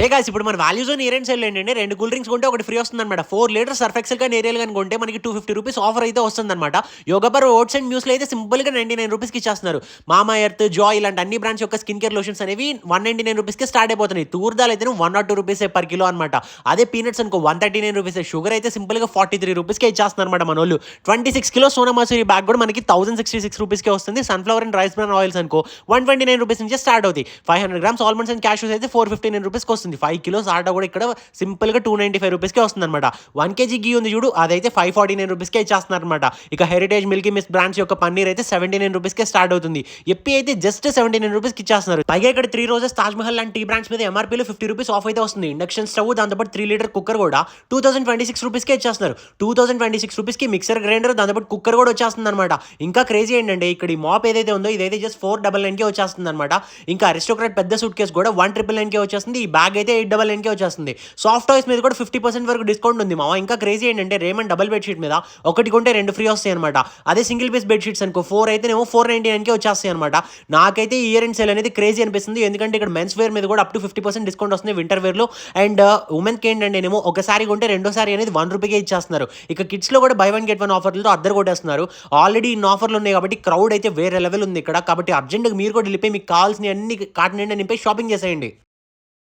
Hey guys ఇప్పుడు మన value zone year and sale ఏంటంటే 2 కూల్ డ్రింక్స్ కొంటే ఒకటి ఫ్రీ వస్తుందన్నమాట. 4 లీటర్స్ సర్ఫ్ ఎక్సెల్ కానీ ఏరియల్ కానీ కొంటే మనకి ₹250 ఆఫర్ అయితే వస్తుందన్నమాట. యోగపర్ ఓట్స్ అండ్ మ్యూస్లీ అయితే సింపుల్‌గా ₹99కి ఇచ్చేస్తున్నారు. మామా ఎర్త్, జాయ్ ఇలాంటి అన్ని బ్రాండ్స్ యొక్క స్కిన్ కేర్ లోషన్స్ అనేవి ₹199కే స్టార్ట్ అయిపోతున్నాయి. తూర్దాలు అయితే ₹102 పర్ కిలో అనమాట. అదే పీనట్స్ అనుకో ₹139. షుగర్ అయితే సింపుల్‌గా ₹43కే ఇచ్చేస్తున్నారన్నమాట మనోళ్ళు. 26 కిలో సోనా మసూరి బ్యాగ్ కూడా మనకి ₹1066కే వస్తుంది. Sunflower and rice bran oils అనుకో ₹129 నుంచే స్టార్ట్ అవుతాయి. 500 గ్రామ్స్ ఆల్మండ్స్ అండ్ క్యాష్యూస్ అయితే ₹459కి వస్తుంది. 5 కిలోస్ ఆటా కూడా ఇక్కడ సింపుల్‌గా ₹295కే వస్తుందన్నమాట. 1 కేజీ ఘీ ఉంది చూడు అదైతే ₹549కే ఇచ్చేస్తున్నారన్నమాట. ఇక హెరిటేజ్ మిల్కీ మిస్ట్ బ్రాండ్స్ యొక్క పన్నీర్ అయితే ₹79కే స్టార్ట్ అవుతుంది. ఎప్పి అయితే జస్ట్ ₹79కి ఇచ్చేస్తున్నారు. పైగా ఇక్కడ 3 రోజెస్ తాజ్ మహల్ లాంటి టీ బ్రాండ్స్ మీద ఎంఆర్పీలో ₹50 ఆఫ్ అయితే వస్తుంది. ఇండక్షన్ స్టవ్ దాంతోపాటు 3 లీటర్ కుక్కర్ కూడా ₹2026కే ఇచ్చేస్తున్నారు. ₹2026కి మిక్సర్ గ్రైండర్ దాంతోపాటు కుక్కర్ కూడా వచ్చేస్తుందన్నమాట. ఇంకా క్రేజీ ఏంటంటే ఇక్కడ ఈ మాప్ ఏదైతే ఉందో ఇదైతే జస్ట్ $499కే వచ్చేస్తుందన్నమాట. ఇంకా అరిస్టోక్రాట్ పెద్ద సూట్ కేసు కూడా $199కే వచ్చేస్తుంది. ఈ బ్యాగ్ అయితే $899కే వచ్చేస్తుంది. సాఫ్ట్ టాయ్స్ మీద కూడా 50% వరకు డిస్కౌంట్ ఉంది మామ. ఇంకా క్రేజీ ఏంటంటే రేమండ్ డబుల్ బెడ్షీట్ మీద ఒకటి కొంటే 2 ఫ్రీ వస్తాయి అనమాట. అదే సింగిల్ పీస్ బెడ్షీట్స్ అనుకో 4 అయితేనేమో $499కే వచ్చేస్తాయి అనమాట. నాకైతే ఈ ఇయర్ అండ్ సేల్ అనేది క్రేజీ అనిపిస్తుంది. ఎందుకంటే ఇక్కడ మెన్స్ వేర్ మీద కూడా అప్ టు 50% డిస్కౌంట్ వస్తుంది వింటర్ వేర్లో. అండ్ ఉమెన్కి ఏంటంటేనేమో ఒకసారి కొంటే రెండోసారి అనేది ₹1కే ఇచ్చేస్తున్నారు. ఇక కిడ్స్లో కూడా బై 1 గెట్ 1 ఆఫర్లతో అద్దరు కొట్టేస్తున్నారు. ఆల్రెడీ ఇన్ని ఆఫర్లు ఉన్నాయి కాబట్టి క్రౌడ్ అయితే వేరే లెవెల్ ఉంది ఇక్కడ. కాబట్టి అర్జెంట్గా మీరు కూడా వెళ్ళిపోయి మీకు కావాల్సిన అన్ని కార్ట్ నిండా నింపి షాపింగ్ చేసేయండి.